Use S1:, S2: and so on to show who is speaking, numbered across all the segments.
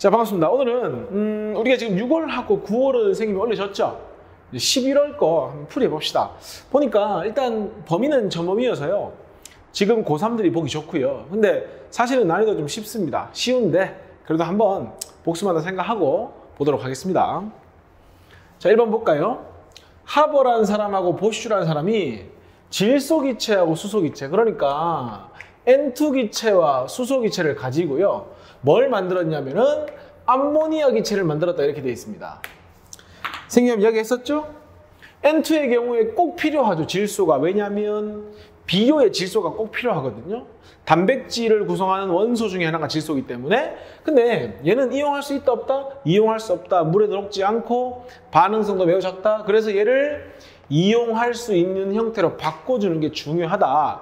S1: 자, 반갑습니다. 오늘은 우리가 지금 6월하고 9월은 선생님이 올려줬죠? 11월 거 한번 풀이해 봅시다. 보니까 일단 범위는 전범위여서요. 지금 고3들이 보기 좋고요. 근데 사실은 난이도 좀 쉽습니다. 쉬운데 그래도 한번 복습한다 생각하고 보도록 하겠습니다. 자, 1번 볼까요? 하버라는 사람하고 보슈라는 사람이 질소기체하고 수소기체, 그러니까 N2기체와 수소기체를 가지고요. 뭘 만들었냐면은 암모니아 기체를 만들었다 이렇게 되어 있습니다. 선생님 이야기했었죠? N2의 경우에 꼭 필요하죠, 질소가. 왜냐하면 비료에 질소가 꼭 필요하거든요. 단백질을 구성하는 원소 중에 하나가 질소이기 때문에. 근데 얘는 이용할 수 있다 없다? 이용할 수 없다. 물에 녹지 않고 반응성도 매우 작다. 그래서 얘를 이용할 수 있는 형태로 바꿔주는 게 중요하다.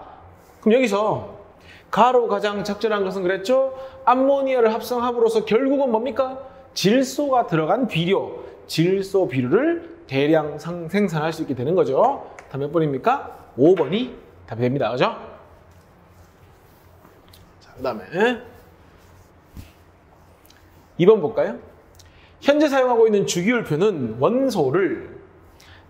S1: 그럼 여기서 가로 가장 적절한 것은 그랬죠? 암모니아를 합성함으로써 결국은 뭡니까? 질소가 들어간 비료, 질소 비료를 대량 생산할 수 있게 되는 거죠. 다음 몇 번입니까? 5번이 답이 됩니다. 그죠? 자, 그 다음에 2번 볼까요? 현재 사용하고 있는 주기율표는 원소를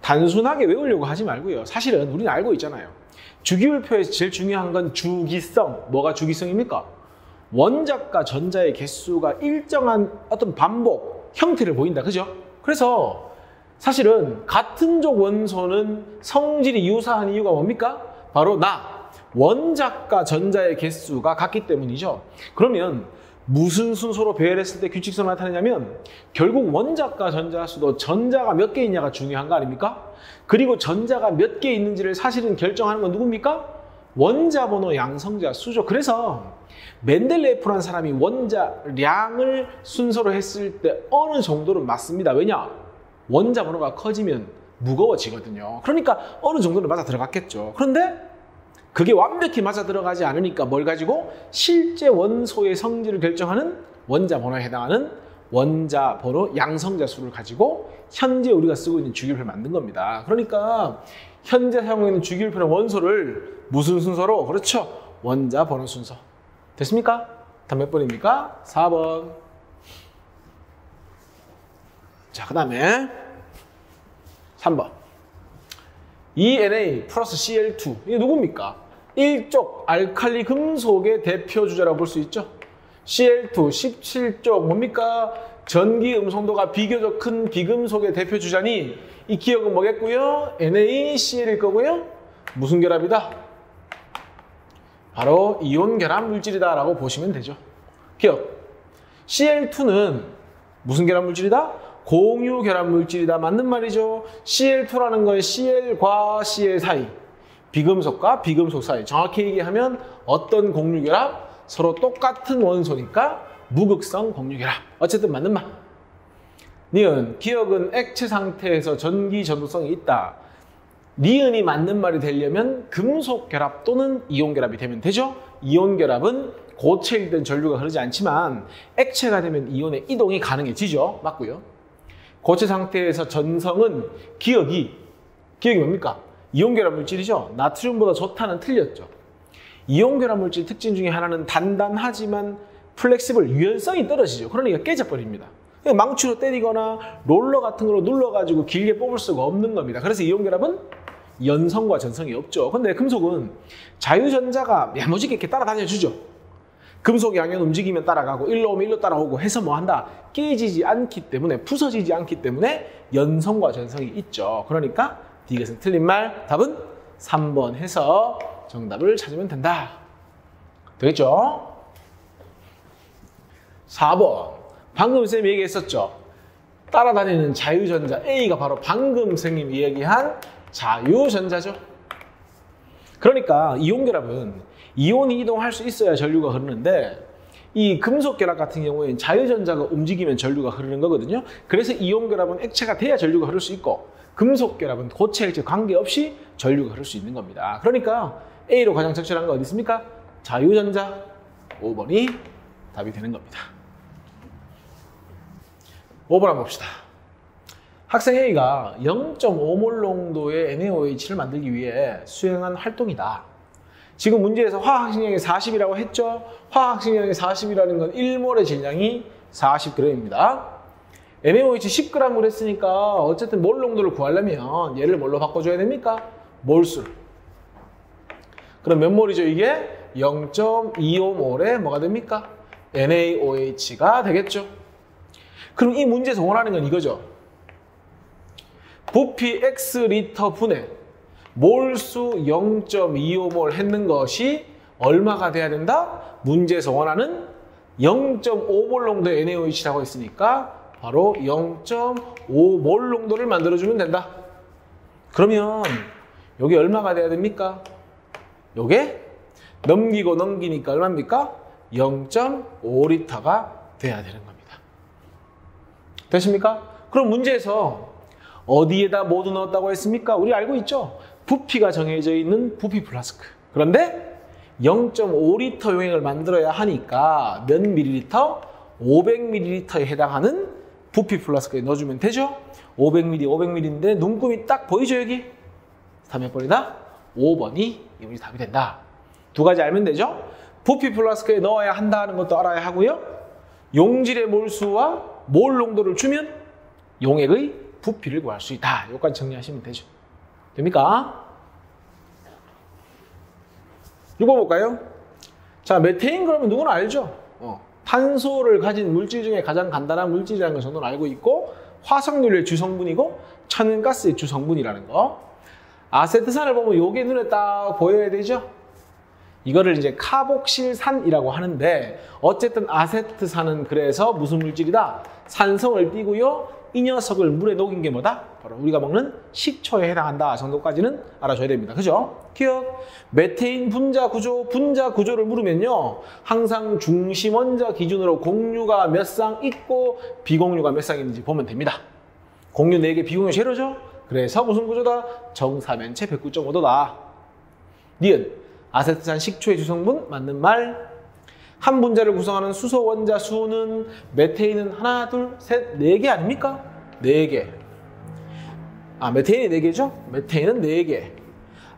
S1: 단순하게 외우려고 하지 말고요. 사실은 우리는 알고 있잖아요. 주기율표에서 제일 중요한 건 주기성. 뭐가 주기성입니까? 원자과 전자의 개수가 일정한 어떤 반복, 형태를 보인다. 그죠? 그래서 사실은 같은 족 원소는 성질이 유사한 이유가 뭡니까? 바로 원자과 전자의 개수가 같기 때문이죠. 그러면 무슨 순서로 배열했을 때 규칙성을 나타내냐면 결국 원자과 전자 수도 전자가 몇 개 있냐가 중요한 거 아닙니까? 그리고 전자가 몇 개 있는지를 사실은 결정하는 건 누굽니까? 원자 번호 양성자 수죠. 그래서 멘델레예프라는 사람이 원자량을 순서로 했을 때 어느 정도는 맞습니다. 왜냐? 원자 번호가 커지면 무거워지거든요. 그러니까 어느 정도는 맞아 들어갔겠죠. 그런데 그게 완벽히 맞아 들어가지 않으니까 뭘 가지고 실제 원소의 성질을 결정하는 원자 번호에 해당하는 원자 번호 양성자 수를 가지고 현재 우리가 쓰고 있는 주기율표를 만든 겁니다. 그러니까 현재 사용하고 있는 주기율표는 원소를 무슨 순서로? 그렇죠. 원자 번호 순서. 됐습니까? 다음 몇 번입니까? 4번. 자, 그 다음에 3번. ENA 플러스 Cl2. 이게 누굽니까? 일족 알칼리 금속의 대표 주자라고 볼 수 있죠. Cl2 17족 뭡니까? 전기 음성도가 비교적 큰 비금속의 대표 주자니 이 기억은 뭐겠고요? NaCl일 거고요. 무슨 결합이다? 바로 이온 결합 물질이다 라고 보시면 되죠. 기억. Cl2는 무슨 결합 물질이다? 공유 결합 물질이다. 맞는 말이죠. Cl2라는 건 Cl과 Cl 사이, 비금속과 비금속 사이. 정확히 얘기하면 어떤 공유 결합? 서로 똑같은 원소니까 무극성 공유 결합. 어쨌든 맞는 말. 니은, 기억은 액체 상태에서 전기 전도성이 있다. 니은이 맞는 말이 되려면 금속 결합 또는 이온 결합이 되면 되죠. 이온 결합은 고체일 땐 전류가 흐르지 않지만 액체가 되면 이온의 이동이 가능해지죠. 맞고요. 고체 상태에서 전성은 기억이 뭡니까? 이온 결합 물질이죠. 나트륨보다 좋다는 틀렸죠. 이온 결합 물질 특징 중에 하나는 단단하지만 플렉시블, 유연성이 떨어지죠. 그러니까 깨져버립니다. 망치로 때리거나 롤러 같은 걸로 눌러가지고 길게 뽑을 수가 없는 겁니다. 그래서 이온 결합은 연성과 전성이 없죠. 근데 금속은 자유전자가 야무지게 이렇게 따라다녀주죠. 금속 양연 움직이면 따라가고 일로 오면 일로 따라오고 해서 뭐 한다? 깨지지 않기 때문에, 부서지지 않기 때문에 연성과 전성이 있죠. 그러니까 D것은 틀린 말. 답은 3번 해서 정답을 찾으면 된다. 되겠죠? 4번. 방금 선생님이 얘기했었죠. 따라다니는 자유전자 A가 바로 방금 선생님이 얘기한 자유전자죠. 그러니까 이온 결합은 이온이 이동할 수 있어야 전류가 흐르는데 이 금속 결합 같은 경우에는 자유전자가 움직이면 전류가 흐르는 거거든요. 그래서 이온 결합은 액체가 돼야 전류가 흐를 수 있고 금속 결합은 고체 액체 관계없이 전류가 흐를 수 있는 겁니다. 그러니까 A로 가장 적절한 거 어디 있습니까? 자유전자. 5번이 답이 되는 겁니다. 5번 한번 봅시다. 학생 A가 0.5몰 농도의 NaOH를 만들기 위해 수행한 활동이다. 지금 문제에서 화학식량이 40이라고 했죠? 화학식량이 40이라는 건 1몰의 질량이 40g입니다. NaOH 10g을 했으니까 어쨌든 몰 농도를 구하려면 얘를 뭘로 바꿔줘야 됩니까? 몰수. 그럼 몇 몰이죠 이게? 0.25몰에 뭐가 됩니까? NaOH가 되겠죠. 그럼 이 문제에서 원하는 건 이거죠. 부피 X리터 분에 몰수 0.25몰 했는 것이 얼마가 돼야 된다? 문제에서 원하는 0.5몰 농도의 NaOH라고 했으니까 바로 0.5몰 농도를 만들어주면 된다. 그러면 여기 얼마가 돼야 됩니까? 요게 넘기고 넘기니까 얼마입니까? 0.5리터가 돼야 되는 겁니다. 되십니까? 그럼 문제에서 어디에다 모두 넣었다고 했습니까? 우리 알고 있죠? 부피가 정해져 있는 부피 플라스크. 그런데 0.5리터 용액을 만들어야 하니까 몇 밀리리터? 500ml에 해당하는 부피 플라스크에 넣어주면 되죠? 500ml, 500ml인데 눈금이 딱 보이죠 여기? 다 몇 번이다? 5번이 이 문제 답이 된다. 두 가지 알면 되죠? 부피 플라스크에 넣어야 한다는 것도 알아야 하고요. 용질의 몰수와 몰 농도를 주면 용액의 부피를 구할 수 있다. 여기까지 정리하시면 되죠. 됩니까? 6번 볼까요? 자, 메테인 그러면 누구나 알죠? 탄소를 가진 물질 중에 가장 간단한 물질이라는 걸 정도는 알고 있고 화석연료의 주성분이고 천연가스의 주성분이라는 거. 아세트산을 보면 요게 눈에 딱 보여야 되죠? 이거를 이제 카복실산이라고 하는데 어쨌든 아세트산은 그래서 무슨 물질이다? 산성을 띠고요. 이 녀석을 물에 녹인 게 뭐다? 바로 우리가 먹는 식초에 해당한다 정도까지는 알아줘야 됩니다. 그죠? 기억. 메테인 분자 구조를 물으면요. 항상 중심 원자 기준으로 공유가 몇 쌍 있고 비공유가 몇 쌍 있는지 보면 됩니다. 공유 4개, 비공유 제로죠? 그래서 무슨 구조다? 정사면체 109.5도다. 니은. 아세트산 식초의 주성분 맞는 말. 한 분자를 구성하는 수소 원자 수는 메테인은 하나, 둘, 셋, 4개 아닙니까? 4개. 메테인이 4개죠? 메테인은 4개.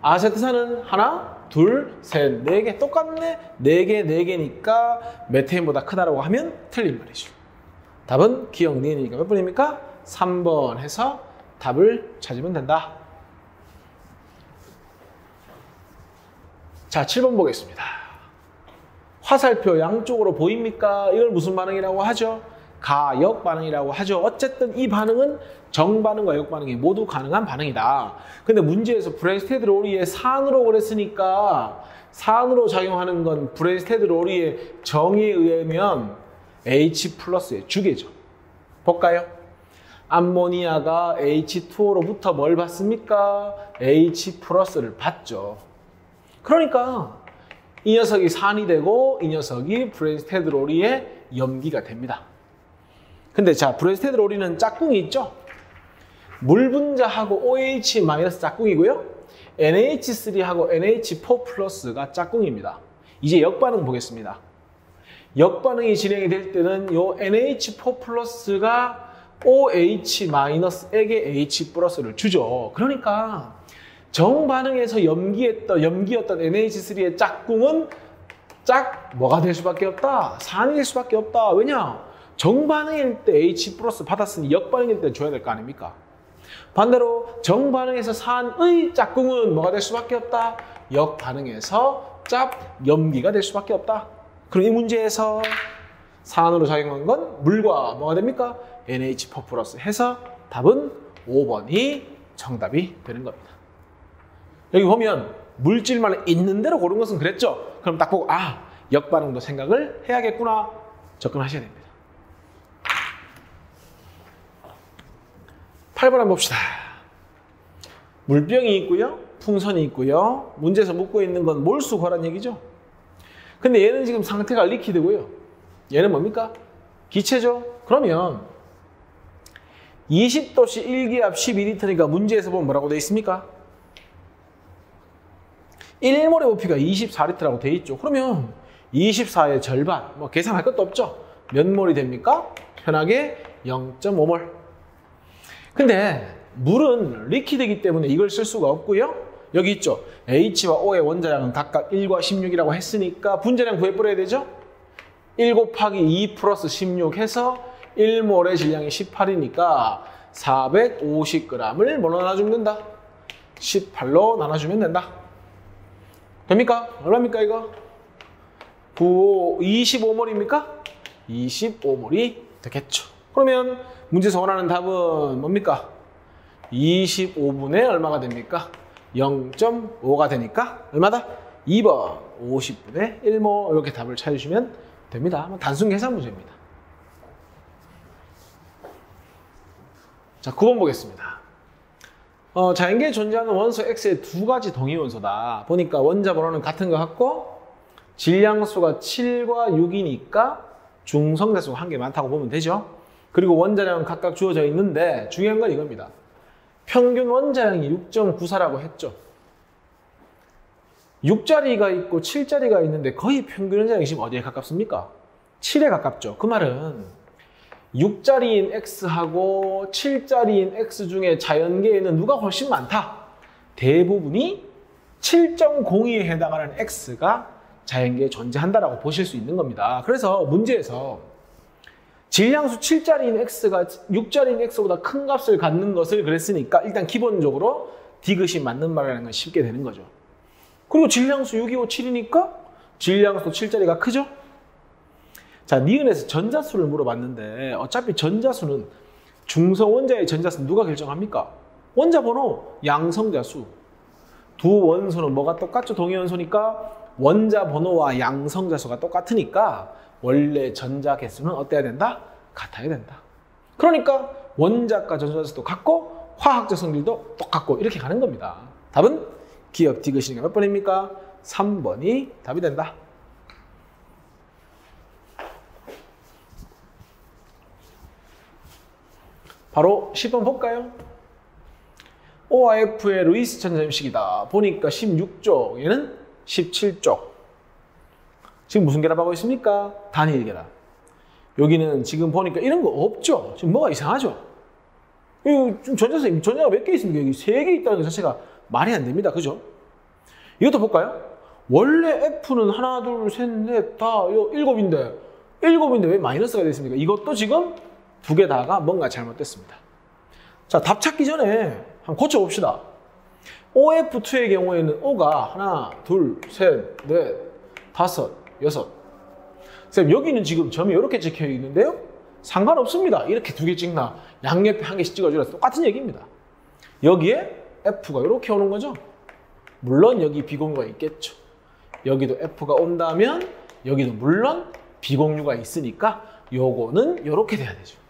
S1: 아세트산은 하나, 둘, 셋, 4개. 똑같네. 4개, 4개니까 메테인보다 크다라고 하면 틀린 말이죠. 답은 기억 니은이니까 몇 번입니까? 3번 해서 답을 찾으면 된다. 자, 7번 보겠습니다. 화살표 양쪽으로 보입니까? 이걸 무슨 반응이라고 하죠? 가역 반응이라고 하죠. 어쨌든 이 반응은 정반응과 역반응이 모두 가능한 반응이다. 근데 문제에서 브랜스테드 로리의 산으로 그랬으니까 산으로 작용하는 건 브랜스테드 로리의 정의에 의하면 H+의 주계죠. 볼까요? 암모니아가 H2O로부터 뭘 받습니까? H+를 받죠. 그러니까 이 녀석이 산이 되고 이 녀석이 브랜스테드 로리의 염기가 됩니다. 근데 자, 브랜스테드 로리는 짝꿍이 있죠? 물 분자하고 OH- 짝꿍이고요. NH3하고 NH4+가 짝꿍입니다. 이제 역반응 보겠습니다. 역반응이 진행이 될 때는 요 NH4+가 OH-에게 H+를 주죠. 그러니까 정반응에서 염기였던 NH3의 짝꿍은 뭐가 될 수밖에 없다? 산이 될 수밖에 없다. 왜냐? 정반응일 때 H+ 받았으니 역반응일 때 줘야 될 거 아닙니까? 반대로 정반응에서 산의 짝꿍은 뭐가 될 수밖에 없다? 역반응에서 염기가 될 수밖에 없다. 그럼 이 문제에서 산으로 작용한 건 물과 뭐가 됩니까? NH4+ 해서 답은 5번이 정답이 되는 겁니다. 여기 보면 물질만 있는 대로 고른 것은 그랬죠? 그럼 딱 보고 역반응도 생각을 해야겠구나 접근하셔야 됩니다. 8번 한번 봅시다. 물병이 있고요. 풍선이 있고요. 문제에서 묻고 있는 건 몰수 구하라는 얘기죠. 근데 얘는 지금 상태가 리퀴드고요. 얘는 뭡니까? 기체죠. 그러면 20도씨 1기압 12리터니까 문제에서 보면 뭐라고 되어 있습니까? 1몰의 부피가 24리터라고 되어 있죠. 그러면 24의 절반, 계산할 것도 없죠. 몇 몰이 됩니까? 편하게 0.5몰. 근데 물은 리퀴드이기 때문에 이걸 쓸 수가 없고요. 여기 있죠. H와 O의 원자량은 각각 1과 16이라고 했으니까 분자량 구해버려야 되죠. 1 곱하기 2 플러스 16 해서 1몰의 질량이 18이니까 450g을 뭐로 나눠주면 된다? 18로 나눠주면 된다. 됩니까? 얼마입니까 이거? 25몰입니까? 25몰이 되겠죠. 그러면 문제에서 원하는 답은 뭡니까? 25분의 얼마가 됩니까? 0.5가 되니까 얼마다? 2번 50분의 1몰 이렇게 답을 찾으시면 됩니다. 단순 계산 문제입니다. 자, 9번 보겠습니다. 자연계에 존재하는 원소 X의 두 가지 동위원소다. 보니까 원자 번호는 같은 것 같고 질량수가 7과 6이니까 중성자수가 한 개 많다고 보면 되죠. 그리고 원자량은 각각 주어져 있는데 중요한 건 이겁니다. 평균 원자량이 6.94라고 했죠. 6자리가 있고 7자리가 있는데 거의 평균 원자량이 지금 어디에 가깝습니까? 7에 가깝죠. 그 말은 6자리인 X하고 7자리인 X 중에 자연계에는 누가 훨씬 많다? 대부분이 7.02에 해당하는 X가 자연계에 존재한다라고 보실 수 있는 겁니다. 그래서 문제에서 질량수 7자리인 X가 6자리인 X보다 큰 값을 갖는 것을 그랬으니까 일단 기본적으로 디귿이 맞는 말이라는 건 쉽게 되는 거죠. 그리고 질량수 6, 2, 5, 7이니까 질량수 7자리가 크죠? 자, 니은에서 전자수를 물어봤는데 어차피 전자수는 중성 원자의 전자수는 누가 결정합니까? 원자 번호, 양성자수. 두 원소는 뭐가 똑같죠? 동위원소니까 원자 번호와 양성자수가 똑같으니까 원래 전자 개수는 어때야 된다? 같아야 된다. 그러니까 원자과 전자수도 같고 화학적 성질도 똑같고 이렇게 가는 겁니다. 답은 기억 디귿이니까 몇 번입니까? 3번이 답이 된다. 바로 10번 볼까요? O와 F의 루이스 천점식이다. 보니까 16쪽, 얘는 17쪽. 지금 무슨 결합하고 있습니까? 단일 결합. 여기는 지금 보니까 이런 거 없죠? 지금 뭐가 이상하죠? 지금 전자가 몇 개 있습니까? 여기 3개 있다는 것 자체가 말이 안 됩니다. 그죠? 이것도 볼까요? 원래 F는 하나, 둘, 셋, 넷, 다 7인데 왜 마이너스가 되어 있습니까? 이것도 지금 두 개 다가 뭔가 잘못됐습니다. 자, 답 찾기 전에 한번 고쳐봅시다. OF2의 경우에는 O가 하나, 둘, 셋, 넷, 다섯, 여섯. 선생님, 여기는 지금 점이 이렇게 찍혀 있는데요? 상관없습니다. 이렇게 두 개 찍나, 양옆에 한 개씩 찍어주라. 똑같은 얘기입니다. 여기에 F가 이렇게 오는 거죠? 물론 여기 비공유가 있겠죠. 여기도 F가 온다면 여기도 물론 비공유가 있으니까 요거는 이렇게 돼야 되죠.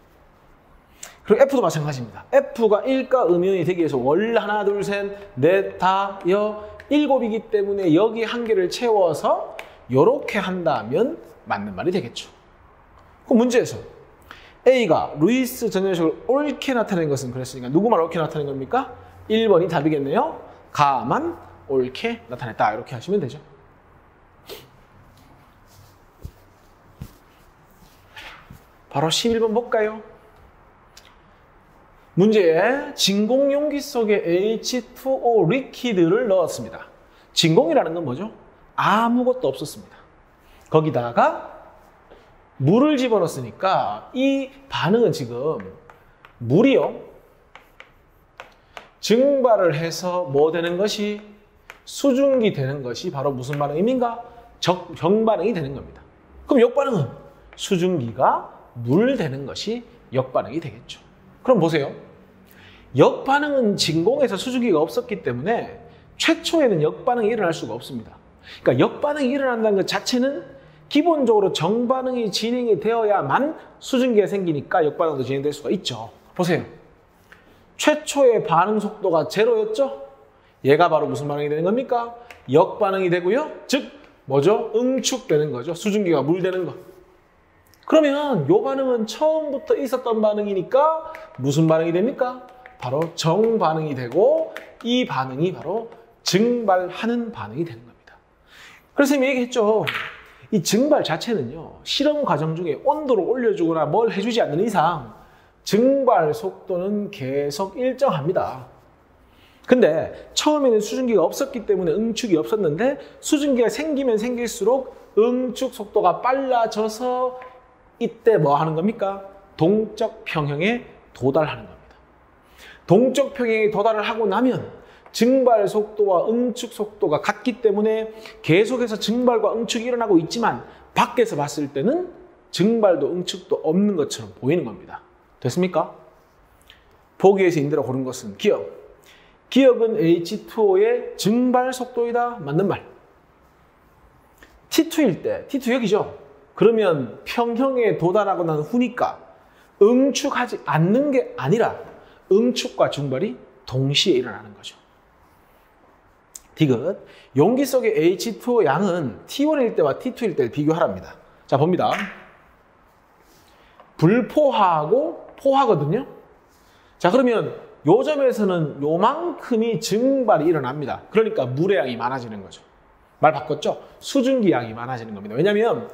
S1: 그리고 F도 마찬가지입니다. F가 1과 음이온이 되기 위해서 원래 하나, 둘, 셋, 넷, 다, 7이기 때문에 여기 한 개를 채워서 이렇게 한다면 맞는 말이 되겠죠. 그럼 문제에서 A가 루이스 전연식을 옳게 나타낸 것은 그랬으니까 누구만 옳게 나타낸 겁니까? 1번이 답이겠네요. 가만 옳게 나타냈다. 이렇게 하시면 되죠. 바로 11번 볼까요? 문제에 진공용기 속에 H2O 리퀴드를 넣었습니다. 진공이라는 건 뭐죠? 아무것도 없었습니다. 거기다가 물을 집어넣었으니까 이 반응은 지금 물이요. 증발을 해서 뭐 되는 것이 수증기 되는 것이 바로 무슨 반응입니까? 정반응이 되는 겁니다. 그럼 역반응은 수증기가 물 되는 것이 역반응이 되겠죠. 그럼 보세요. 역반응은 진공에서 수증기가 없었기 때문에 최초에는 역반응이 일어날 수가 없습니다. 그러니까 역반응이 일어난다는 것 자체는 기본적으로 정반응이 진행이 되어야만 수증기가 생기니까 역반응도 진행될 수가 있죠. 보세요. 최초의 반응 속도가 제로였죠? 얘가 바로 무슨 반응이 되는 겁니까? 역반응이 되고요. 즉 뭐죠? 응축되는 거죠. 수증기가 물 되는 거. 그러면 이 반응은 처음부터 있었던 반응이니까 무슨 반응이 됩니까? 바로 정반응이 되고 이 반응이 바로 증발하는 반응이 되는 겁니다. 그래서 이미 얘기했죠. 이 증발 자체는요. 실험 과정 중에 온도를 올려주거나 뭘 해주지 않는 이상 증발 속도는 계속 일정합니다. 근데 처음에는 수증기가 없었기 때문에 응축이 없었는데 수증기가 생기면 생길수록 응축 속도가 빨라져서 이때 뭐 하는 겁니까? 동적 평형에 도달하는 겁니다. 동적 평형에 도달을 하고 나면 증발 속도와 응축 속도가 같기 때문에 계속해서 증발과 응축이 일어나고 있지만 밖에서 봤을 때는 증발도 응축도 없는 것처럼 보이는 겁니다. 됐습니까? 보기에서 인대로 고른 것은 기억. 기억은 H2O의 증발 속도이다. 맞는 말. T2일 때, T2 여기죠? 그러면 평형에 도달하고 난 후니까 응축하지 않는 게 아니라 응축과 증발이 동시에 일어나는 거죠. 디귿. 용기 속의 H2O 양은 T1일 때와 T2일 때를 비교하랍니다. 자, 봅니다. 불포화하고 포화거든요. 자, 그러면 요 점에서는 요만큼이 증발이 일어납니다. 그러니까 물의 양이 많아지는 거죠. 말 바꿨죠? 수증기 양이 많아지는 겁니다. 왜냐하면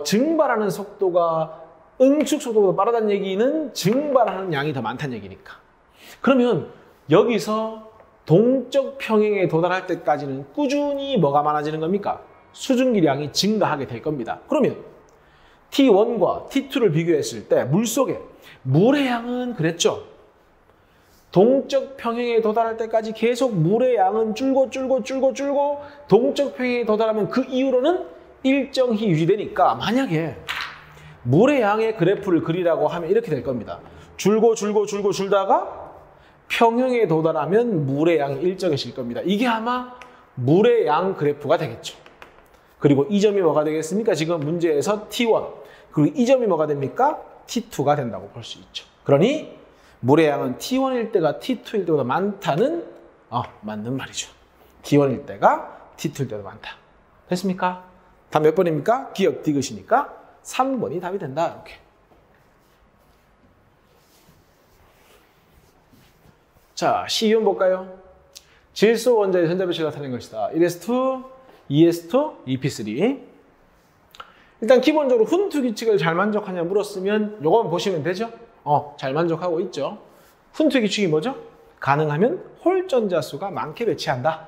S1: 증발하는 속도가 응축 속도보다 빠르다는 얘기는 증발하는 양이 더 많다는 얘기니까. 그러면 여기서 동적 평행에 도달할 때까지는 꾸준히 뭐가 많아지는 겁니까? 수증기량이 증가하게 될 겁니다. 그러면 T1과 T2를 비교했을 때 물속에 물의 양은 그랬죠. 동적 평행에 도달할 때까지 계속 물의 양은 줄고 동적 평행에 도달하면 그 이후로는 일정히 유지되니까 만약에 물의 양의 그래프를 그리라고 하면 이렇게 될 겁니다. 줄다가 평형에 도달하면 물의 양이 일정해질 겁니다. 이게 아마 물의 양 그래프가 되겠죠. 그리고 이 점이 뭐가 되겠습니까? 지금 문제에서 T1. 그리고 이 점이 뭐가 됩니까? T2가 된다고 볼 수 있죠. 그러니 물의 양은 T1일 때가 T2일 때보다 많다는 맞는 말이죠. T1일 때가 T2일 때보다 많다. 됐습니까? 다음 몇 번입니까? 기억 디귿이니까 3번이 답이 된다. 이렇게. 자, C2번 볼까요? 질소 원자의 전자배치가 나타낸 것이다. 1s2, 2s2, 2p3. 일단 기본적으로 훈투 규칙을 잘 만족하냐 물었으면 요거만 보시면 되죠? 잘 만족하고 있죠. 훈투 규칙이 뭐죠? 가능하면 홀전자 수가 많게 배치한다.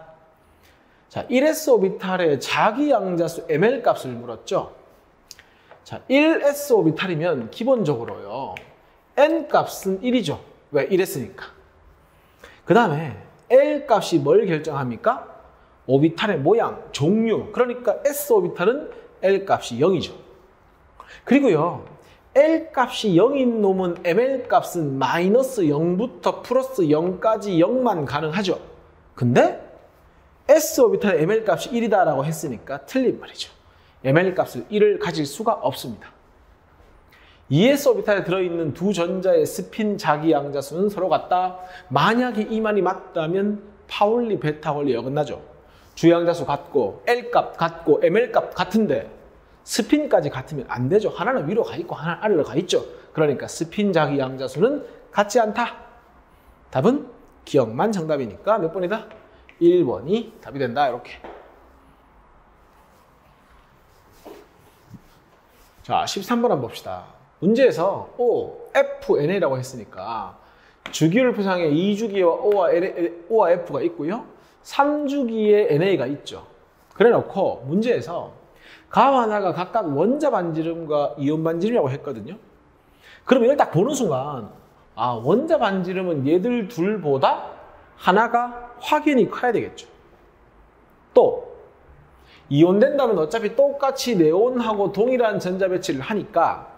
S1: 자, 1s 오비탈의 자기 양자수 ml 값을 물었죠. 자, 1s 오비탈이면 기본적으로요. n 값은 1이죠. 왜? 1s니까. 그 다음에 L 값이 뭘 결정합니까? 오비탈의 모양, 종류. 그러니까 S 오비탈은 L 값이 0이죠. 그리고요. L 값이 0인 놈은 ML 값은 마이너스 0부터 플러스 0까지 0만 가능하죠. 근데 S 오비탈의 ML 값이 1이다라고 했으니까 틀린 말이죠. ML 값을 1을 가질 수가 없습니다. 2s 오비탈에 들어있는 두 전자의 스핀 자기 양자수는 서로 같다. 만약에 이 말이 맞다면 파울리 베타 원리 어긋나죠. 주양자수 같고 L 값 같고 ML 값 같은데 스핀까지 같으면 안 되죠. 하나는 위로 가 있고 하나는 아래로 가 있죠. 그러니까 스핀 자기 양자수는 같지 않다. 답은 기억만 정답이니까 몇 번이다? 1번이 답이 된다. 이렇게. 자, 13번 한번 봅시다. 문제에서 O, F, NA라고 했으니까 주기율 표상에 2주기의 O와 F가 있고요. 3주기의 NA가 있죠. 그래 놓고 문제에서 감 하나가 각각 원자 반지름과 이온 반지름이라고 했거든요. 그럼 이걸 딱 보는 순간 원자 반지름은 얘들 둘보다 하나가 확연히 커야 되겠죠. 또 이온된다면 어차피 똑같이 네온하고 동일한 전자 배치를 하니까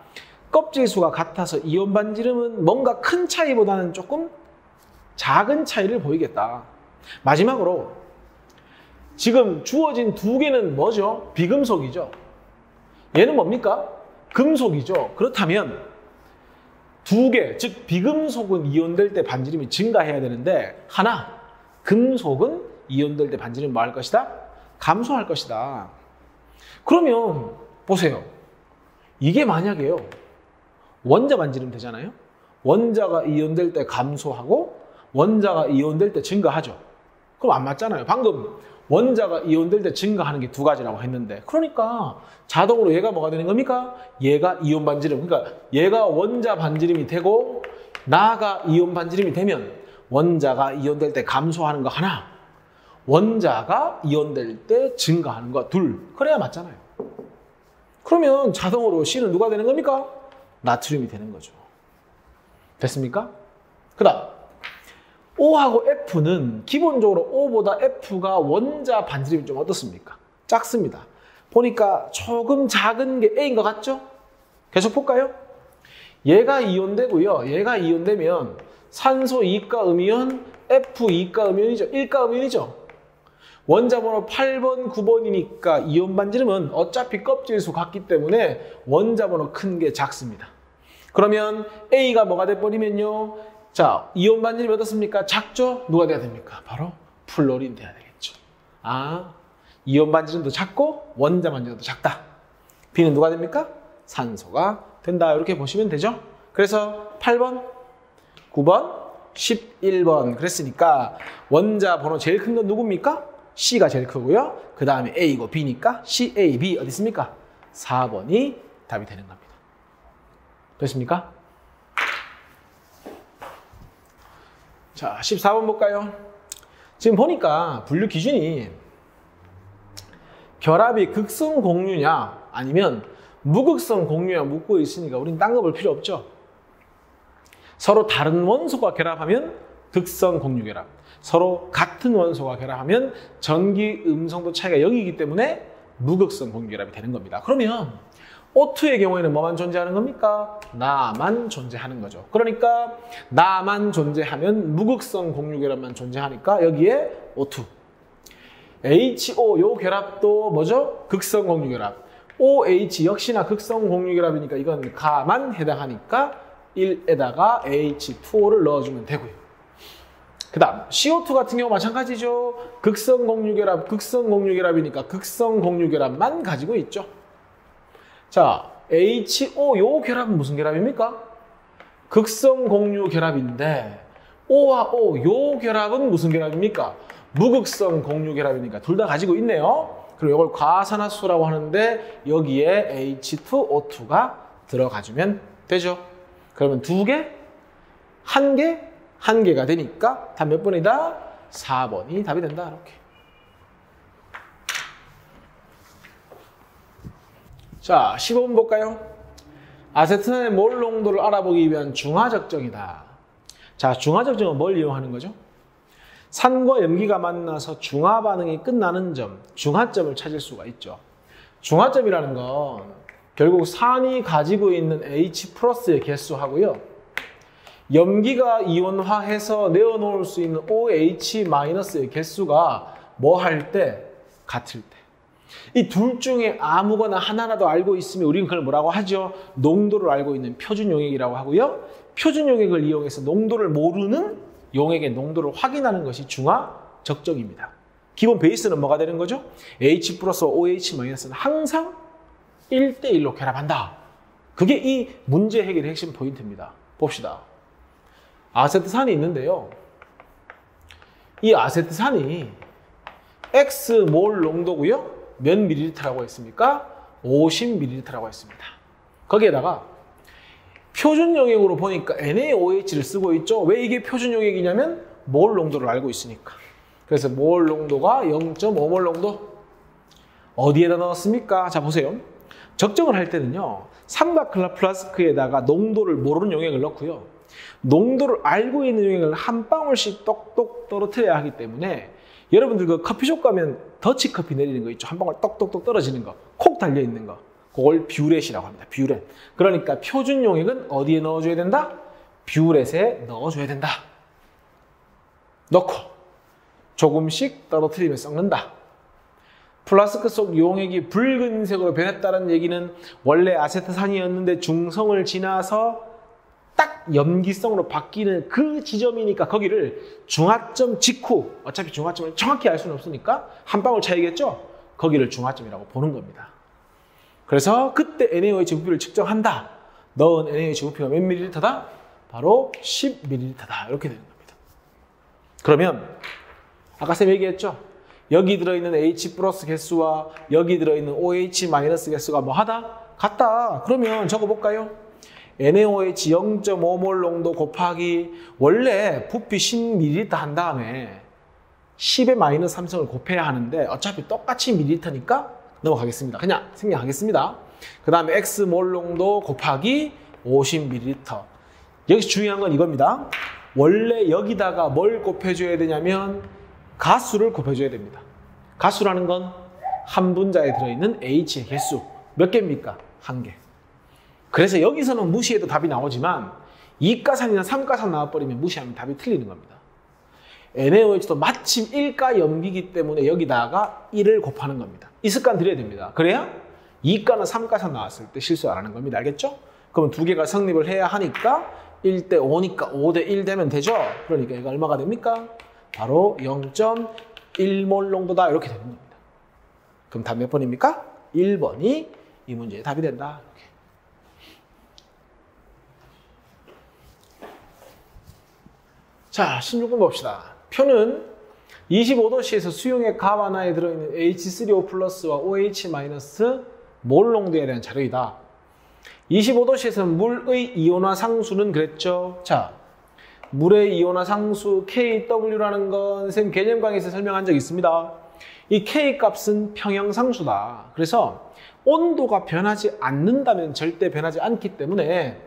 S1: 껍질 수가 같아서 이온 반지름은 뭔가 큰 차이보다는 조금 작은 차이를 보이겠다. 마지막으로 지금 주어진 두 개는 뭐죠? 비금속이죠. 얘는 뭡니까? 금속이죠. 그렇다면 두 개, 즉 비금속은 이온될 때 반지름이 증가해야 되는데 하나, 금속은 이온될 때 반지름이 뭐 할 것이다? 감소할 것이다. 그러면 보세요. 이게 만약에요. 원자 반지름 되잖아요. 원자가 이온될 때 감소하고 원자가 이온될 때 증가하죠. 그럼 안 맞잖아요. 방금 원자가 이온될 때 증가하는 게 두 가지라고 했는데 그러니까 자동으로 얘가 뭐가 되는 겁니까? 얘가 이온 반지름. 그러니까 얘가 원자 반지름이 되고 나가 이온 반지름이 되면 원자가 이온될 때 감소하는 거 하나, 원자가 이온될 때 증가하는 거 둘. 그래야 맞잖아요. 그러면 자동으로 C는 누가 되는 겁니까? 나트륨이 되는 거죠. 됐습니까? 그 다음 O하고 F는 기본적으로 O보다 F가 원자 반지름이 좀 어떻습니까? 작습니다. 보니까 조금 작은 게 A인 것 같죠? 계속 볼까요? 얘가 이온되고요. 얘가 이온되면 산소 2가 음이온, F 2가 음이온이죠. 1가 음이온이죠. 원자 번호 8번, 9번이니까 이온 반지름은 어차피 껍질수 같기 때문에 원자 번호 큰 게 작습니다. 그러면 A가 뭐가 돼버리면요. 자, 이온 반지름이 어떻습니까? 작죠? 누가 돼야 됩니까? 바로 플로린 돼야 되겠죠. 아, 이온 반지름도 작고 원자 반지름도 작다. B는 누가 됩니까? 산소가 된다. 이렇게 보시면 되죠. 그래서 8번, 9번, 11번 그랬으니까 원자 번호 제일 큰 건 누굽니까? C가 제일 크고요. 그 다음에 A고 B니까 C, A, B 어디 있습니까? 4번이 답이 되는 겁니다. 됐습니까? 자, 14번 볼까요? 지금 보니까 분류 기준이 결합이 극성 공유냐 아니면 무극성 공유냐 묻고 있으니까 우린 딴 거 볼 필요 없죠. 서로 다른 원소가 결합하면 극성 공유 결합, 서로 같은 원소가 결합하면 전기 음성도 차이가 0이기 때문에 무극성 공유 결합이 되는 겁니다. 그러면 O2의 경우에는 뭐만 존재하는 겁니까? 나만 존재하는 거죠. 그러니까 나만 존재하면 무극성 공유 결합만 존재하니까 여기에 O2. HO 요 결합도 뭐죠? 극성 공유 결합. OH 역시나 극성 공유 결합이니까 이건 가만 해당하니까 1에다가 H2O를 넣어주면 되고요. 그 다음 CO2 같은 경우 마찬가지죠. 극성 공유 결합, 극성 공유 결합이니까 극성 공유 결합만 가지고 있죠. 자, HO 요 결합은 무슨 결합입니까? 극성 공유 결합인데 O와 O 요 결합은 무슨 결합입니까? 무극성 공유 결합이니까 둘 다 가지고 있네요. 그리고 이걸 과산화수라고 하는데 여기에 H2O2가 들어가주면 되죠. 그러면 두 개, 한 개, 한 개가 되니까 답 몇 번이다? 4번이 답이 된다. 이렇게. 자, 15번 볼까요? 아세트산의 몰 농도를 알아보기 위한 중화적정이다. 자, 중화적정은 뭘 이용하는 거죠? 산과 염기가 만나서 중화 반응이 끝나는 점, 중화점을 찾을 수가 있죠. 중화점이라는 건 결국 산이 가지고 있는 H 플러스의 개수하고요. 염기가 이온화해서 내어놓을 수 있는 OH 마이너스의 개수가 뭐 할 때? 같을 때. 이 둘 중에 아무거나 하나라도 알고 있으면 우리는 그걸 뭐라고 하죠? 농도를 알고 있는 표준 용액이라고 하고요. 표준 용액을 이용해서 농도를 모르는 용액의 농도를 확인하는 것이 중화 적정입니다. 기본 베이스는 뭐가 되는 거죠? H 플러스 OH 마이너스는 항상 1대1로 결합한다. 그게 이 문제 해결의 핵심 포인트입니다. 봅시다. 아세트산이 있는데요. 이 아세트산이 X몰 농도고요. 몇 ml라고 했습니까? 50ml라고 했습니다. 거기에다가 표준 용액으로 보니까 NaOH를 쓰고 있죠. 왜 이게 표준 용액이냐면 몰 농도를 알고 있으니까. 그래서 몰 농도가 0.5몰 농도. 어디에다 넣었습니까? 자, 보세요. 적정을 할 때는요. 삼각 플라스크에다가 농도를 모르는 용액을 넣고요. 농도를 알고 있는 용액을 한 방울씩 똑똑 떨어뜨려야 하기 때문에 여러분들 그 커피숍 가면 더치커피 내리는 거 있죠. 한 방울 똑똑똑 떨어지는 거. 콕 달려있는 거. 그걸 뷰렛이라고 합니다. 뷰렛. 그러니까 표준 용액은 어디에 넣어줘야 된다? 뷰렛에 넣어줘야 된다. 넣고 조금씩 떨어뜨리면 썩는다. 플라스크 속 용액이 붉은색으로 변했다는 얘기는 원래 아세트산이었는데 중성을 지나서 딱 염기성으로 바뀌는 그 지점이니까 거기를 중화점 직후, 어차피 중화점을 정확히 알 수는 없으니까 한 방울 차이겠죠? 거기를 중화점이라고 보는 겁니다. 그래서 그때 NaOH 부피를 측정한다. 넣은 NaOH 부피가 몇 ml다? 바로 10ml다. 이렇게 되는 겁니다. 그러면 아까 쌤 얘기했죠? 여기 들어있는 H 플러스 개수와 여기 들어있는 OH 마이너스 개수가 뭐 하다? 같다. 그러면 적어볼까요? NaOH 0.5몰 농도 곱하기 원래 부피 10ml 한 다음에 10의 마이너스 3성을 곱해야 하는데 어차피 똑같이 ml니까 넘어가겠습니다. 그냥 생략하겠습니다. 그 다음에 X몰 농도 곱하기 50ml. 여기서 중요한 건 이겁니다. 원래 여기다가 뭘 곱해줘야 되냐면 가수를 곱해줘야 됩니다. 가수라는 건 한 분자에 들어있는 H의 개수. 몇 개입니까? 1개. 그래서 여기서는 무시해도 답이 나오지만 2가산이나 3가산 나와버리면 무시하면 답이 틀리는 겁니다. NaOH도 마침 1가 염기이기 때문에 여기다가 1을 곱하는 겁니다. 이 습관 들여야 됩니다. 그래야 2가나 3가산 나왔을 때 실수 안 하는 겁니다. 알겠죠? 그러면 두 개가 성립을 해야 하니까 1대 5니까 5대 1 되면 되죠? 그러니까 이거 얼마가 됩니까? 바로 0.1몰 농도다. 이렇게 되는 겁니다. 그럼 답 몇 번입니까? 1번이 이 문제의 답이 된다. 이렇게. 자, 16번 봅시다. 표는 25도씨에서 수용액 갑 하나에 들어있는 H3O 플러스와 OH 마이너스 몰 농도에 대한 자료이다. 25도씨에서는 물의 이온화 상수는 그랬죠. 자, 물의 이온화 상수 KW라는 건 선생님 개념 강의에서 설명한 적 있습니다. 이 K 값은 평형상수다. 그래서 온도가 변하지 않는다면 절대 변하지 않기 때문에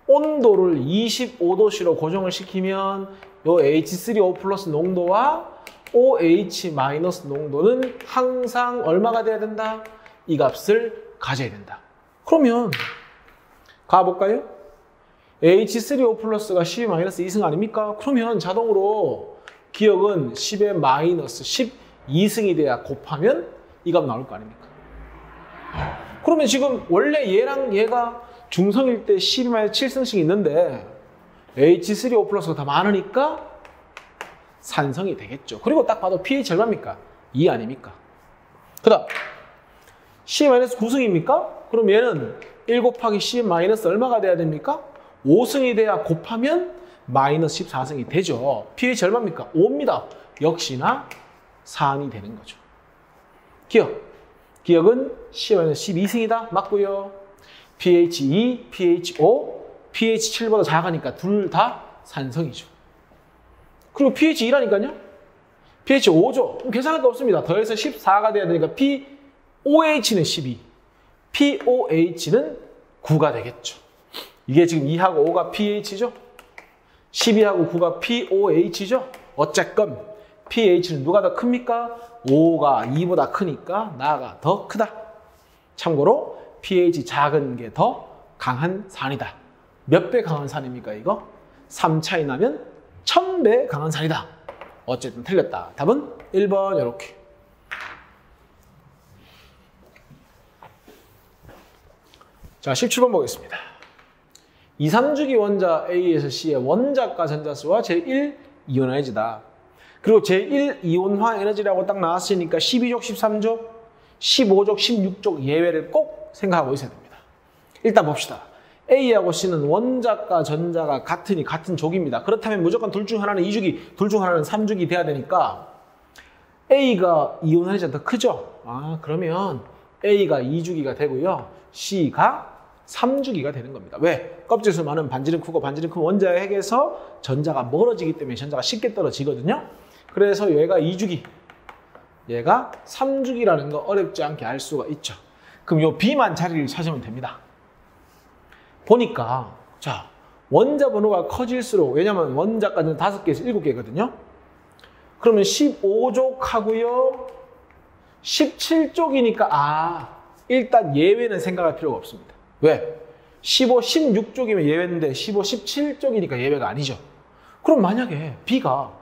S1: 온도를 25도씨로 고정을 시키면 요 H3O 플러스 농도와 OH 마이너스 농도는 항상 얼마가 돼야 된다? 이 값을 가져야 된다. 그러면 가볼까요? H3O 플러스가 10의 마이너스 2승 아닙니까? 그러면 자동으로 기억은 10의 마이너스 12승이 돼야 곱하면 이 값 나올 거 아닙니까? 그러면 지금 원래 얘랑 얘가 중성일 때 10의 마이너스 7승씩 있는데 H3O 플러스가 더 많으니까 산성이 되겠죠. 그리고 딱 봐도 pH 얼마입니까? 2 아닙니까? 그 다음 10의 마이너스 9승입니까? 그럼 얘는 1 곱하기 10의 마이너스 얼마가 돼야 됩니까? 5승이 돼야 곱하면 마이너스 14승이 되죠. pH 얼마입니까? 5입니다. 역시나 4이 되는 거죠. 기억은 10-12승이다. 맞고요. pH 2, pH 5, pH 7보다 작으니까 둘 다 산성이죠. 그리고 pH 2라니까요. pH 5죠. 그럼 계산할 거 없습니다. 더해서 14가 돼야 되니까 POH는 12, POH는 9가 되겠죠. 이게 지금 2하고 5가 pH죠. 12하고 9가 POH죠. 어쨌건 pH는 누가 더 큽니까? 5가 2보다 크니까 나가 더 크다. 참고로 pH 작은 게 더 강한 산이다. 몇 배 강한 산입니까 이거? 3 차이 나면 1000배 강한 산이다. 어쨌든 틀렸다. 답은 1번 이렇게. 자, 17번 보겠습니다. 2, 3주기 원자 A에서 C의 원자가 전자수와 제1 이온화 에너지다. 그리고 제1 이온화 에너지라고 딱 나왔으니까 12족, 13족, 15족, 16족 예외를 꼭 생각하고 있어야 됩니다. 일단 봅시다. A하고 C는 원자과 전자가 같으니 같은 족입니다. 그렇다면 무조건 둘 중 하나는 2주기, 둘 중 하나는 3주기 돼야 되니까 A가 이온화 에너지가 더 크죠? 그러면 A가 2주기가 되고요. C가 3주기가 되는 겁니다. 왜? 껍질수 많은 반지름 크고 반지름 큰 원자의 핵에서 전자가 멀어지기 때문에 전자가 쉽게 떨어지거든요. 그래서 얘가 2주기, 얘가 3주기라는 거 어렵지 않게 알 수가 있죠. 그럼 요 B만 자리를 찾으면 됩니다. 보니까 자, 원자 번호가 커질수록, 왜냐면 원자까지는 5개에서 7개거든요. 그러면 15족 하고요. 17족이니까 일단 예외는 생각할 필요가 없습니다. 왜? 15, 16쪽이면 예외인데 15, 17쪽이니까 예외가 아니죠. 그럼 만약에 B가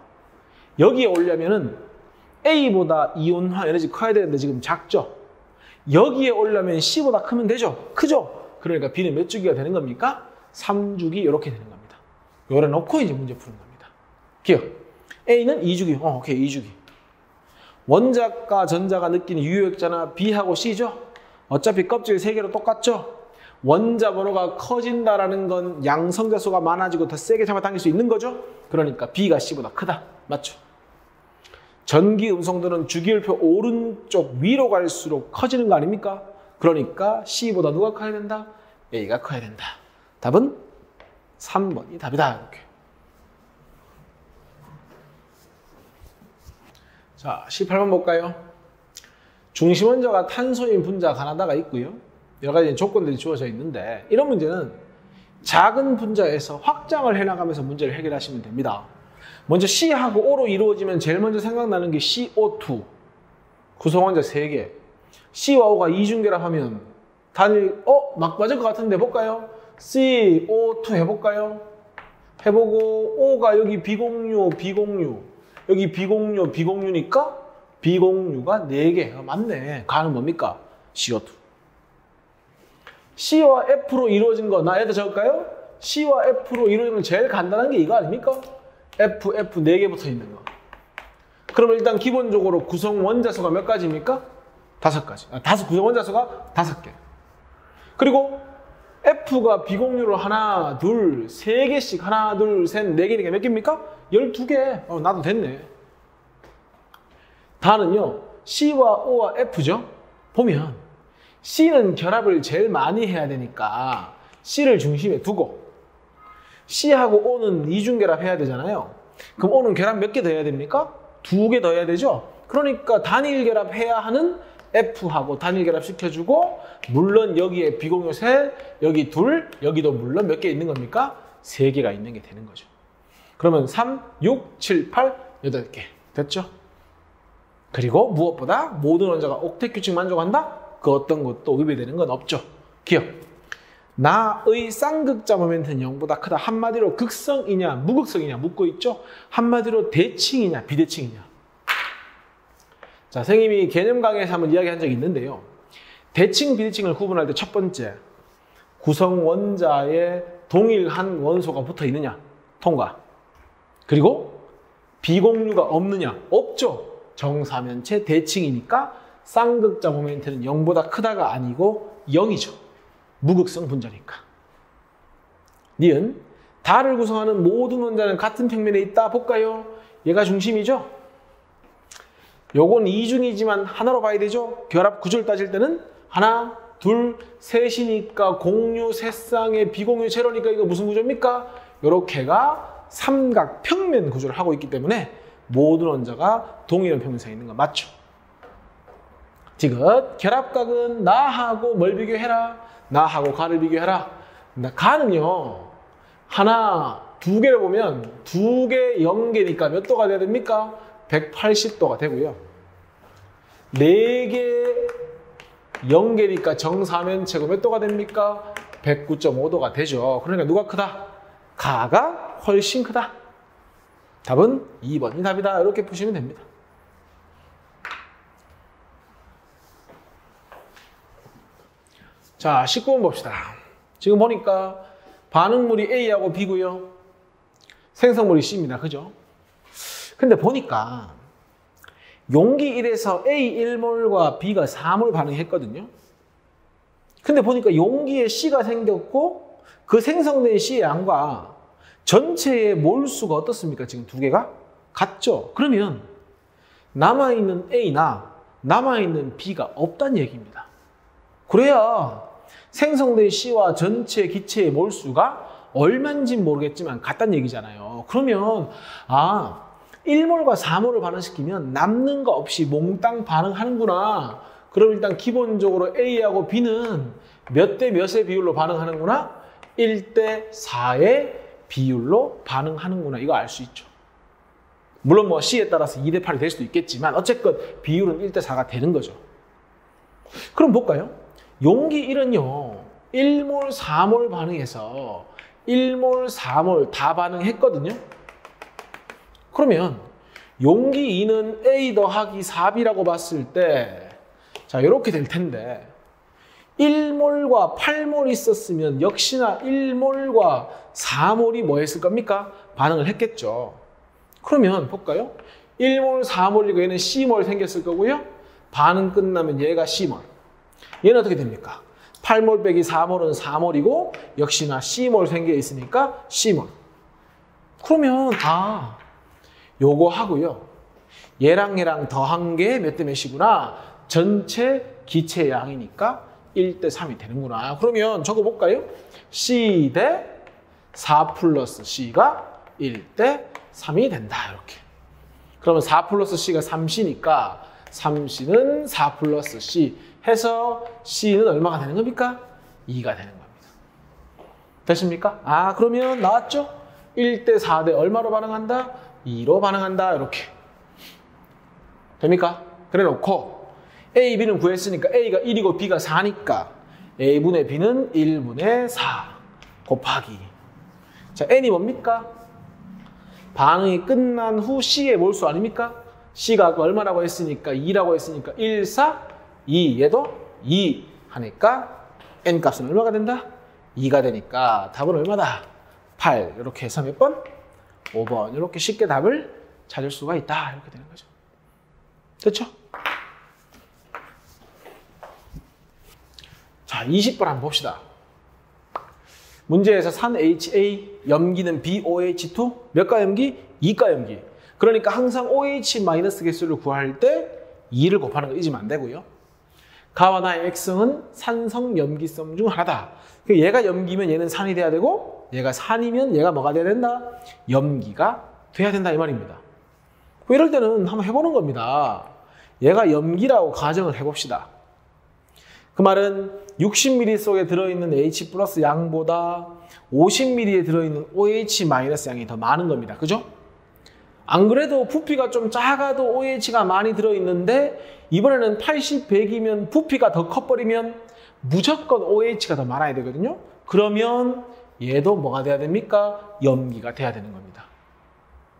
S1: 여기에 오려면은 A보다 이온화 에너지 커야 되는데 지금 작죠? 여기에 오려면 C보다 크면 되죠? 크죠? 그러니까 B는 몇 주기가 되는 겁니까? 3주기 이렇게 되는 겁니다. 요래 놓고 이제 문제 푸는 겁니다. 기억. A는 2주기. 오케이, 2주기. 원자과 전자가 느끼는 유효액자나 B하고 C죠? 어차피 껍질 3개로 똑같죠? 원자 번호가 커진다라는 건 양성자수가 많아지고 더 세게 잡아당길 수 있는 거죠? 그러니까 B가 C보다 크다. 맞죠? 전기 음성도는 주기율표 오른쪽 위로 갈수록 커지는 거 아닙니까? 그러니까 C보다 누가 커야 된다? A가 커야 된다. 답은 3번이 답이다. 이렇게. 자, 18번 볼까요? 중심 원자가 탄소인 분자 가나다가 있고요. 여러 가지 조건들이 주어져 있는데 이런 문제는 작은 분자에서 확장을 해나가면서 문제를 해결하시면 됩니다. 먼저 C하고 O로 이루어지면 제일 먼저 생각나는 게 CO2 구성원자 3개. C와 O가 이중결합하면 단일 막 맞을 것 같은데 해볼까요? CO2 해볼까요? 해보고 O가 여기 비공유 여기 비공유니까 비공유가 4개. 맞네. 가는 뭡니까? CO2. C와 F로 이루어진 거 나 여기다 적을까요? C와 F로 이루어진 건 제일 간단한 게 이거 아닙니까? F 4개 붙어 있는 거. 그러면 일단 기본적으로 구성 원자수가 몇 가지입니까? 5가지. 구성 원자수가 5개. 그리고 F가 비공유로 하나, 둘, 3개씩 하나, 둘, 셋, 4개니까 몇 개입니까? 12개. 나도 됐네. 다는요. C와 O와 F죠. 보면 C는 결합을 제일 많이 해야 되니까 C를 중심에 두고 C하고 O는 이중결합 해야 되잖아요. 그럼 O는 결합 몇 개 더 해야 됩니까? 2개 더 해야 되죠. 그러니까 단일 결합해야 하는 F하고 단일 결합 시켜주고 물론 여기에 비공유 3, 여기 2, 여기도 물론 몇 개 있는 겁니까? 3개가 있는 게 되는 거죠. 그러면 3, 6, 7, 8, 8개 됐죠? 그리고 무엇보다 모든 원자가 옥텟 규칙 만족한다? 그 어떤 것도 위배되는 건 없죠. 기억. 나의 쌍극자 모멘트는 0보다 크다. 한마디로 극성이냐 무극성이냐 묻고 있죠. 한마디로 대칭이냐 비대칭이냐. 자, 선생님이 개념 강의에서 한번 이야기한 적이 있는데요. 대칭 비대칭을 구분할 때 첫 번째 구성 원자에 동일한 원소가 붙어 있느냐 통과. 그리고 비공유가 없느냐 없죠. 정사면체 대칭이니까 쌍극자 모멘트는 0보다 크다가 아니고 0이죠. 무극성 분자니까. 니은 달을 구성하는 모든 원자는 같은 평면에 있다. 볼까요? 얘가 중심이죠. 요건 이중이지만 하나로 봐야 되죠. 결합 구조를 따질 때는 하나, 둘, 셋이니까 공유, 셋쌍의 비공유 제로니까 이거 무슨 구조입니까? 요렇게가 삼각평면 구조를 하고 있기 때문에 모든 원자가 동일한 평면상에 있는 거 맞죠? 지금 결합각은 나하고 뭘 비교해라? 나하고 가를 비교해라. 가는요. 하나, 2개를 보면 2개 0개니까 몇 도가 돼야 됩니까? 180도가 되고요. 4개 0개니까 정사면체고 몇 도가 됩니까? 109.5도가 되죠. 그러니까 누가 크다? 가가 훨씬 크다. 답은 2번이 답이다. 이렇게 보시면 됩니다. 자, 19번 봅시다. 지금 보니까 반응물이 A하고 B고요. 생성물이 C입니다. 그죠? 근데 보니까 용기 1에서 A 1몰과 B가 4몰 반응했거든요. 근데 보니까 용기에 C가 생겼고 그 생성된 C의 양과 전체의 몰수가 어떻습니까? 지금 2개가 같죠? 그러면 남아있는 A나 남아있는 B가 없다는 얘기입니다. 그래야 생성된 C와 전체 기체의 몰수가 얼마인지는 모르겠지만 같다는 얘기잖아요. 그러면 1몰과 4몰을 반응시키면 남는 거 없이 몽땅 반응하는구나. 그럼 일단 기본적으로 A하고 B는 몇 대 몇의 비율로 반응하는구나? 1대 4의 비율로 반응하는구나. 이거 알 수 있죠. 물론 뭐 C에 따라서 2대 8이 될 수도 있겠지만 어쨌건 비율은 1대 4가 되는 거죠. 그럼 볼까요? 용기 1은요. 1몰, 4몰 반응해서 1몰, 4몰 다 반응했거든요. 그러면 용기 2는 A 더하기 4B라고 봤을 때 자, 이렇게 될 텐데 1몰과 8몰 있었으면 역시나 1몰과 4몰이 뭐 했을 겁니까? 반응을 했겠죠. 그러면 볼까요? 1몰, 4몰이고 얘는 C몰 생겼을 거고요. 반응 끝나면 얘가 C몰. 얘는 어떻게 됩니까? 8몰 빼기 4몰은 4몰이고 역시나 C몰 생겨 있으니까 C몰. 그러면 요거 하고요. 얘랑 얘랑 더한 게 몇 대 몇이구나. 전체 기체 양이니까 1대 3이 되는구나. 그러면 적어볼까요? C 대 4 플러스 C가 1대 3이 된다. 이렇게. 그러면 4 플러스 C가 3C니까 3C는 4 플러스 C 해서 C는 얼마가 되는 겁니까? 2가 되는 겁니다. 됐습니까? 아, 그러면 나왔죠? 1대 4대 얼마로 반응한다? 2로 반응한다. 이렇게. 됩니까? 그래 놓고 A, B는 구했으니까 A가 1이고 B가 4니까 A분의 B는 1분의 4 곱하기. 자, N이 뭡니까? 반응이 끝난 후 C의 몰수 아닙니까? C가 아까 얼마라고 했으니까 2라고 했으니까 1, 4, 2. 얘도 2 하니까 N 값은 얼마가 된다? 2가 되니까 답은 얼마다? 8. 이렇게 해서 몇 번? 5번. 이렇게 쉽게 답을 찾을 수가 있다. 이렇게 되는 거죠. 됐죠? 자, 20번 한번 봅시다. 문제에서 산 HA, 염기는 BOH2, 몇 가 염기? 2가 염기. 그러니까 항상 OH 마이너스 개수를 구할 때 2를 곱하는 거 잊으면 안 되고요. 가와 나의 액성은 산성 염기성 중 하나다. 얘가 염기면 얘는 산이 돼야 되고 얘가 산이면 얘가 뭐가 돼야 된다? 염기가 돼야 된다 이 말입니다. 이럴 때는 한번 해보는 겁니다. 얘가 염기라고 가정을 해봅시다. 그 말은 60ml 속에 들어있는 H 플러스 양보다 50ml에 들어있는 OH 마이너스 양이 더 많은 겁니다. 그죠? 안 그래도 부피가 좀 작아도 OH가 많이 들어있는데 이번에는 80, 100이면 부피가 더 커버리면 무조건 OH가 더 많아야 되거든요. 그러면 얘도 뭐가 돼야 됩니까? 염기가 돼야 되는 겁니다.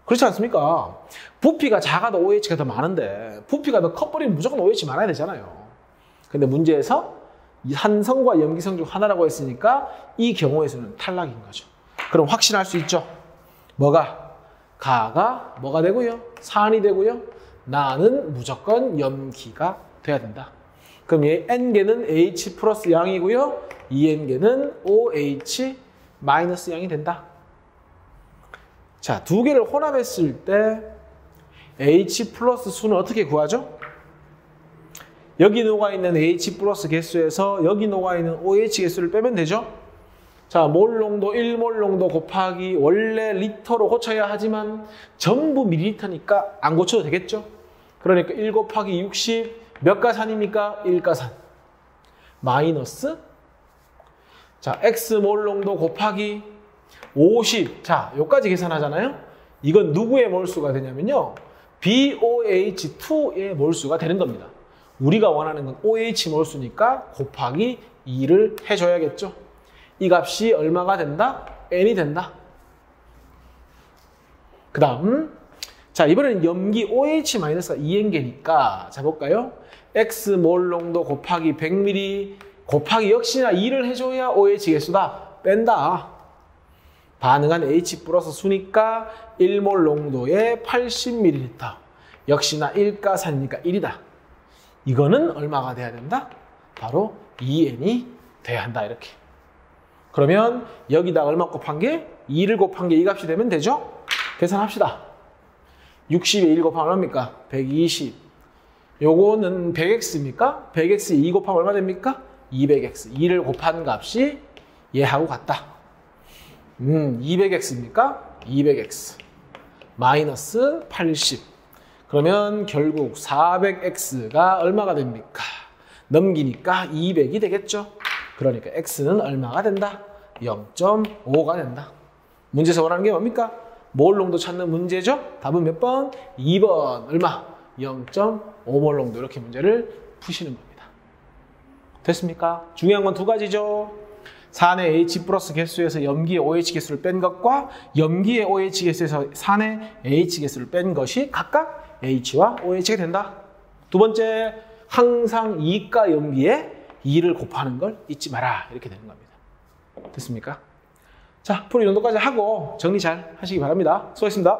S1: 그렇지 않습니까? 부피가 작아도 OH가 더 많은데 부피가 더 커버리면 무조건 OH 많아야 되잖아요. 근데 문제에서 산성과 염기성 중 하나라고 했으니까 이 경우에서는 탈락인 거죠. 그럼 확신할 수 있죠? 뭐가? 가가 뭐가 되고요? 산이 되고요? 나는 무조건 염기가 돼야 된다. 그럼 얘 N개는 H 플러스 양이고요. 2N개는 OH 마이너스 양이 된다. 자, 두 개를 혼합했을 때 H 플러스 수는 어떻게 구하죠? 여기 녹아있는 H 플러스 개수에서 여기 녹아있는 OH 개수를 빼면 되죠? 자, 몰농도 1몰 농도 곱하기 원래 리터로 고쳐야 하지만 전부 밀리리터니까 안 고쳐도 되겠죠? 그러니까 1 곱하기 60 몇 가산입니까? 1가산 마이너스 자, X몰 농도 곱하기 50 자, 여기까지 계산하잖아요? 이건 누구의 몰수가 되냐면요 BOH2의 몰수가 되는 겁니다. 우리가 원하는 건 OH 몰수니까 곱하기 2를 해줘야겠죠. 이 값이 얼마가 된다? N이 된다. 그 다음 자, 이번에는 염기 OH-가 2N개니까 자 볼까요? X몰 농도 곱하기 100ml 곱하기 역시나 2를 해줘야 OH 개수다. 뺀다. 반응한 H 플러스 수니까 1몰 농도에 80ml 역시나 1가산이니까 1이다. 이거는 얼마가 돼야 된다? 바로 2N이 돼야 한다. 이렇게. 그러면 여기다 얼마 곱한 게? 2를 곱한 게 이 값이 되면 되죠? 계산합시다. 60에 1 곱하면 얼마입니까? 120. 요거는 100x입니까? 100x에 2 곱하면 얼마 됩니까? 200x. 2를 곱한 값이 얘하고 같다. 200x입니까? 200x. 마이너스 80. 그러면 결국 400x가 얼마가 됩니까? 넘기니까 200이 되겠죠? 그러니까 x는 얼마가 된다? 0.5가 된다. 문제에서 원하는 게 뭡니까? 몰 농도 찾는 문제죠? 답은 몇 번? 2번. 얼마? 0.5몰 농도. 이렇게 문제를 푸시는 겁니다. 됐습니까? 중요한 건 두 가지죠. 산의 H 플러스 개수에서 염기의 OH 개수를 뺀 것과 염기의 OH 개수에서 산의 H 개수를 뺀 것이 각각 H와 OH가 된다. 두 번째, 항상 2가 염기에 2를 곱하는 걸 잊지 마라. 이렇게 되는 겁니다. 됐습니까? 자, 풀이 이 정도까지 하고 정리 잘 하시기 바랍니다. 수고하셨습니다.